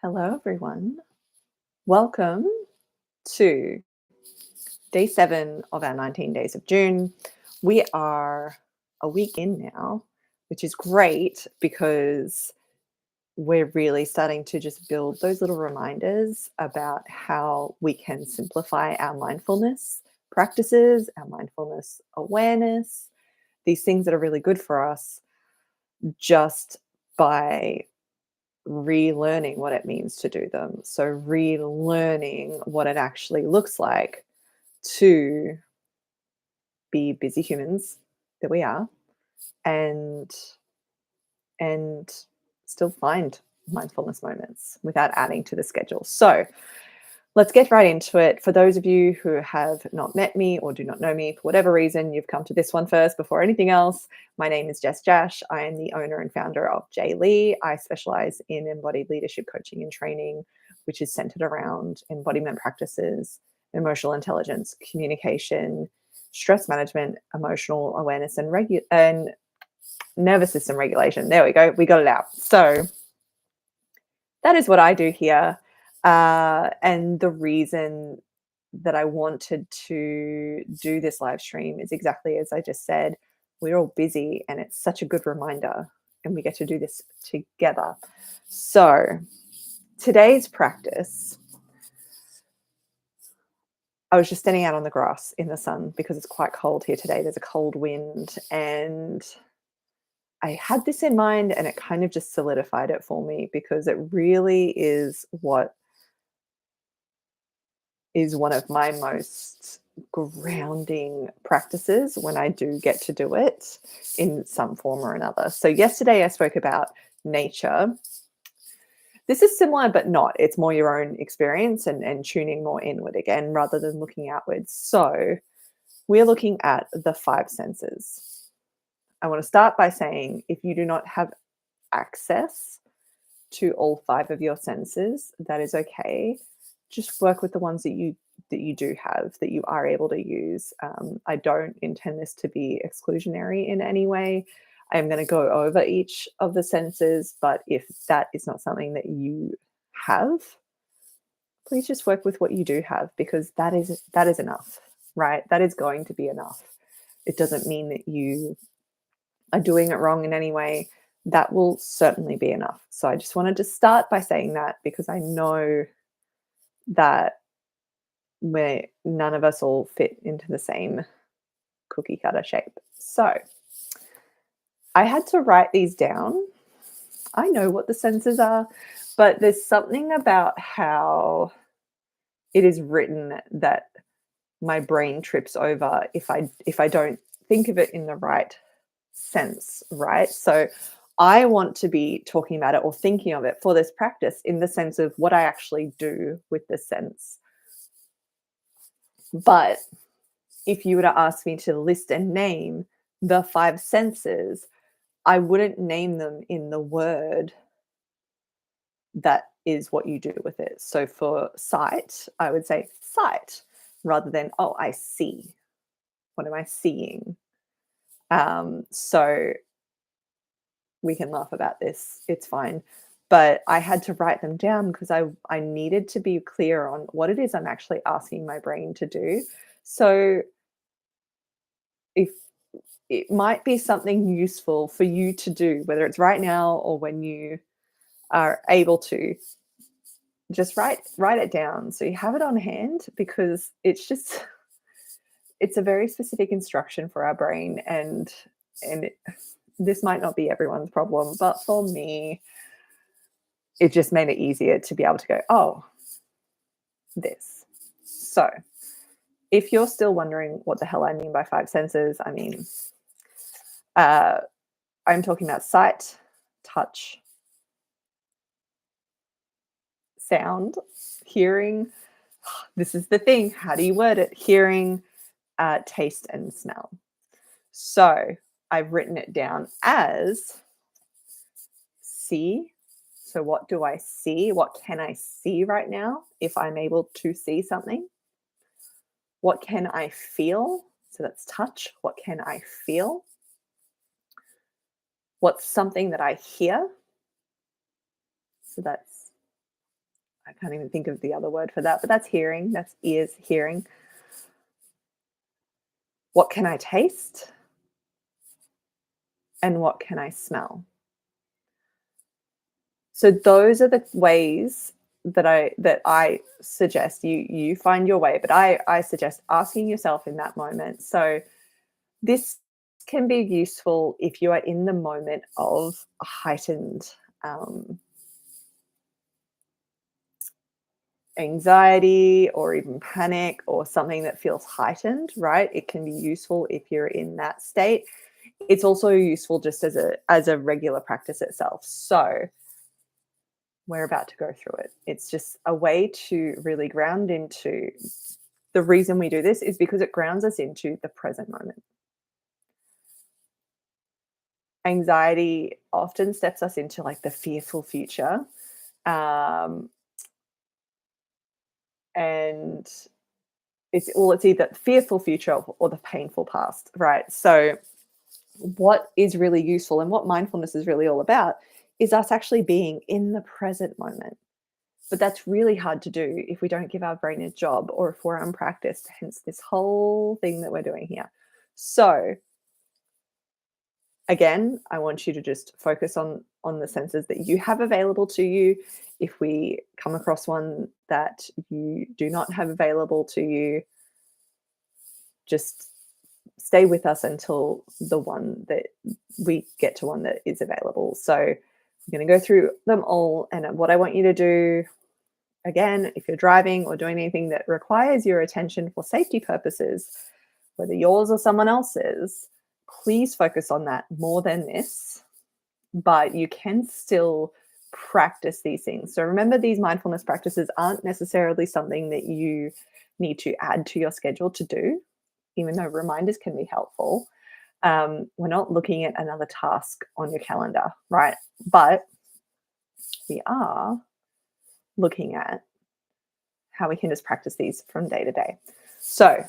Hello, everyone. Welcome to day 7 of our 19 days of June. We are a week in now, which is great because we're really starting to just build those little reminders about how we can simplify our mindfulness practices, our mindfulness awareness, these things that are really good for us just by relearning what it means to do them. So, relearning what it actually looks like to be busy humans that we are and and still find mindfulness moments without adding to the schedule. So, let's get right into it. For those of you who have not met me or do not know me for whatever reason, you've come to this one first before anything else. My name is Jess Jash. I am the owner and founder of J-Leigh. I specialize in embodied leadership coaching and training, which is centered around embodiment practices, emotional intelligence, communication, stress management, emotional awareness, and nervous system regulation. There we go. We got it out. So that is what I do here. And the reason that I wanted to do this live stream is exactly as I just said. We're all busy, and it's such a good reminder, and we get to do this together. So, today's practice, I was just standing out on the grass in the sun because it's quite cold here today. There's a cold wind, and I had this in mind, and it kind of just solidified it for me because it really is what is one of my most grounding practices when I do get to do it in some form or another. So, yesterday I spoke about nature. This is similar, but not. It's more your own experience and tuning more inward again rather than looking outwards. So, we're looking at the five senses. I want to start by saying if you do not have access to all five of your senses, that is okay. Just work with the ones that you do have, that you are able to use. I don't intend this to be exclusionary in any way. I'm going to go over each of the senses, but if that is not something that you have, please just work with what you do have because that is enough, right? That is going to be enough. It doesn't mean that you are doing it wrong in any way. That will certainly be enough. So I just wanted to start by saying that because I know that none of us all fit into the same cookie cutter shape. So I had to write these down. I know what the senses are, but there's something about how it is written that my brain trips over if I don't think of it in the right sense, right? So I want to be talking about it or thinking of it for this practice in the sense of what I actually do with the sense. But if you were to ask me to list and name the five senses, I wouldn't name them in the word that is what you do with it. So for sight, I would say sight rather than, oh, I see. What am I seeing? So we can laugh about this. It's fine. But I had to write them down because I needed to be clear on what it is I'm actually asking my brain to do. So if it might be something useful for you to do, whether it's right now or when you are able to, just write it down so you have it on hand because it's a very specific instruction for our brain and this might not be everyone's problem, but for me, it just made it easier to be able to go, oh, this. So if you're still wondering what the hell I mean by five senses, I mean, uh, I'm talking about sight, touch, sound, hearing. This is the thing. How do you word it? Hearing, taste, and smell. So I've written it down as see. So what do I see? What can I see right now if I'm able to see something? What can I feel? So that's touch. What can I feel? What's something that I hear? So that's I can't even think of the other word for that, but that's hearing, that's ears hearing. What can I taste? And what can I smell? So those are the ways that I suggest you find your way, but I suggest asking yourself in that moment. So this can be useful if you are in the moment of a heightened anxiety or even panic or something that feels heightened, right? It can be useful if you're in that state. It's also useful just as a regular practice itself. So we're about to go through it. It's just a way to really ground into the reason we do this is because it grounds us into the present moment. Anxiety often steps us into like the fearful future. Um, and it's either the fearful future or the painful past, right? So what is really useful and what mindfulness is really all about is us actually being in the present moment. But that's really hard to do if we don't give our brain a job or if we're unpracticed, hence this whole thing that we're doing here. So again, I want you to just focus on the senses that you have available to you. If we come across one that you do not have available to you, just stay with us until the one that we get to one that is available. So I'm going to go through them all. And what I want you to do, again, if you're driving or doing anything that requires your attention for safety purposes, whether yours or someone else's, please focus on that more than this. But you can still practice these things. So remember, these mindfulness practices aren't necessarily something that you need to add to your schedule to do, even though reminders can be helpful. We're not looking at another task on your calendar, right? But we are looking at how we can just practice these from day to day. So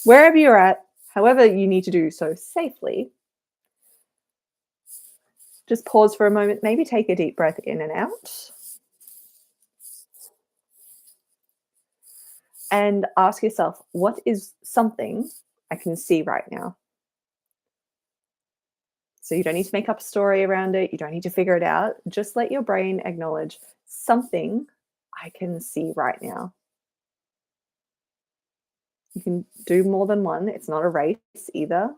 wherever you're at, however you need to do so safely, just pause for a moment, maybe take a deep breath in and out, and ask yourself, what is something I can see right now? So you don't need to make up a story around it. You don't need to figure it out. Just let your brain acknowledge something I can see right now. You can do more than one. It's not a race either.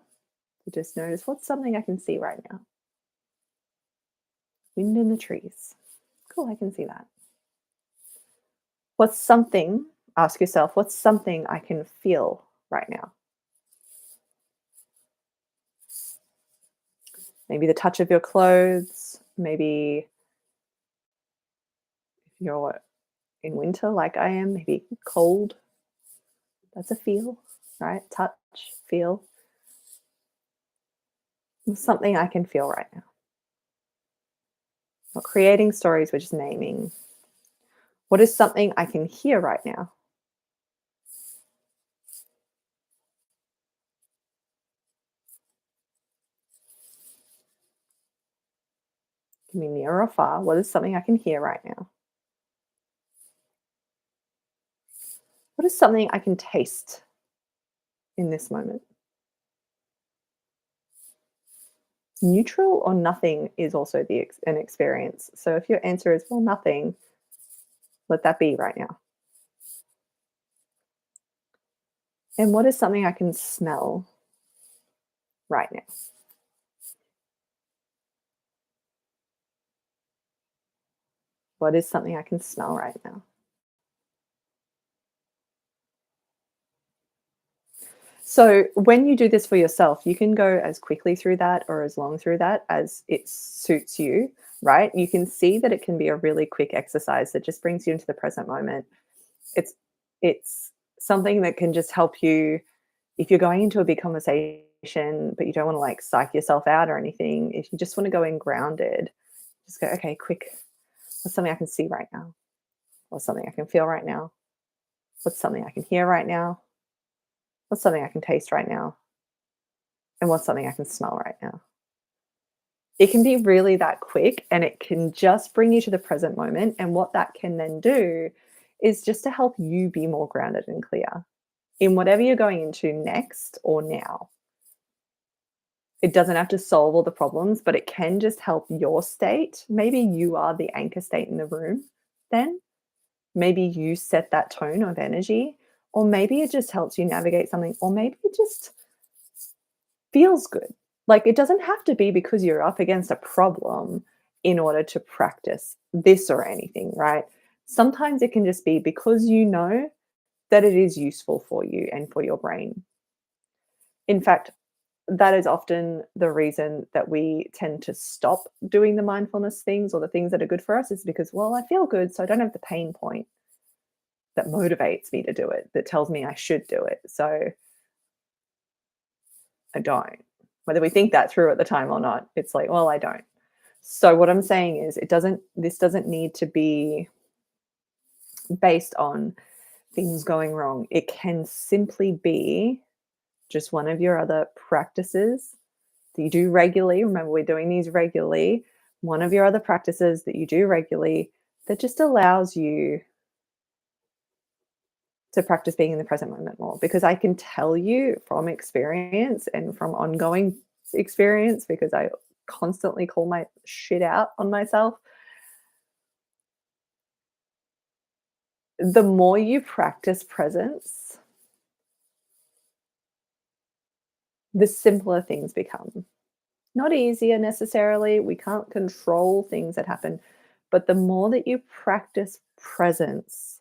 You just notice what's something I can see right now. Wind in the trees. Cool, I can see that. What's something, ask yourself, what's something I can feel right now? Maybe the touch of your clothes, maybe if you're in winter like I am, maybe cold. That's a feel, right? Touch, feel. Something I can feel right now. Not creating stories, we're just naming. What is something I can hear right now? Can be near or far. What is something I can hear right now? What is something I can taste in this moment? Neutral or nothing is also an experience. So if your answer is, well, nothing, let that be right now. And what is something I can smell right now? What is something I can smell right now? So when you do this for yourself, you can go as quickly through that or as long through that as it suits you, right? You can see that it can be a really quick exercise that just brings you into the present moment. It's it's something that can just help you if you're going into a big conversation, but you don't want to like psych yourself out or anything. If you just want to go in grounded, just go, okay, quick. What's something I can see right now? What's something I can feel right now? What's something I can hear right now? What's something I can taste right now? And what's something I can smell right now? It can be really that quick and it can just bring you to the present moment. And what that can then do is just to help you be more grounded and clear in whatever you're going into next or now. It doesn't have to solve all the problems, but it can just help your state. Maybe you are the anchor state in the room then. Maybe you set that tone of energy, or maybe it just helps you navigate something, or maybe it just feels good. Like, it doesn't have to be because you're up against a problem in order to practice this or anything, right? Sometimes it can just be because you know that it is useful for you and for your brain. In fact, that is often the reason that we tend to stop doing the mindfulness things or the things that are good for us is because, well, I feel good, so I don't have the pain point that motivates me to do it, that tells me I should do it. So I don't. Whether we think that through at the time or not, it's like, well, I don't. So what I'm saying is this doesn't need to be based on things going wrong. It can simply be just one of your other practices that you do regularly. Remember, we're doing these regularly. One of your other practices that you do regularly that just allows you to practice being in the present moment more. Because I can tell you from experience and from ongoing experience, because I constantly call my shit out on myself, the more you practice presence, the simpler things become. Not easier necessarily. We can't control things that happen. But the more that you practice presence,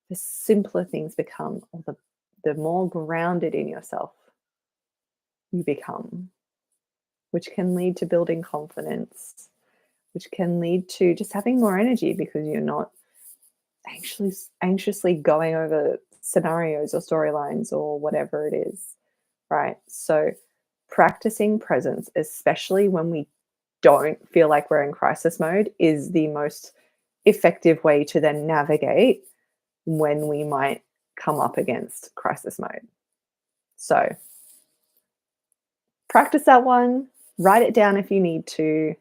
the simpler things become, or the more grounded in yourself you become, which can lead to building confidence, which can lead to just having more energy because you're not anxiously going over scenarios or storylines or whatever it is, right? So practicing presence, especially when we don't feel like we're in crisis mode, is the most effective way to then navigate when we might come up against crisis mode. So practice that one, write it down if you need to.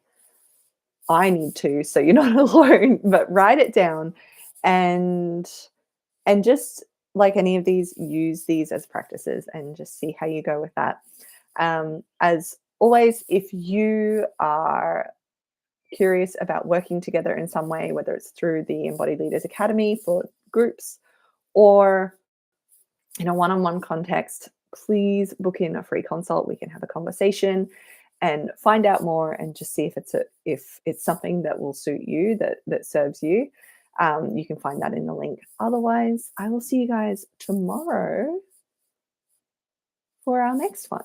I need to, so you're not alone, but write it down and just like any of these, use these as practices and just see how you go with that. As always, if you are curious about working together in some way, whether it's through the Embodied Leaders Academy for groups or in a one-on-one context, please book in a free consult. We can have a conversation and find out more and just see if it's something that will suit you, that serves you. You can find that in the link. Otherwise, I will see you guys tomorrow for our next one.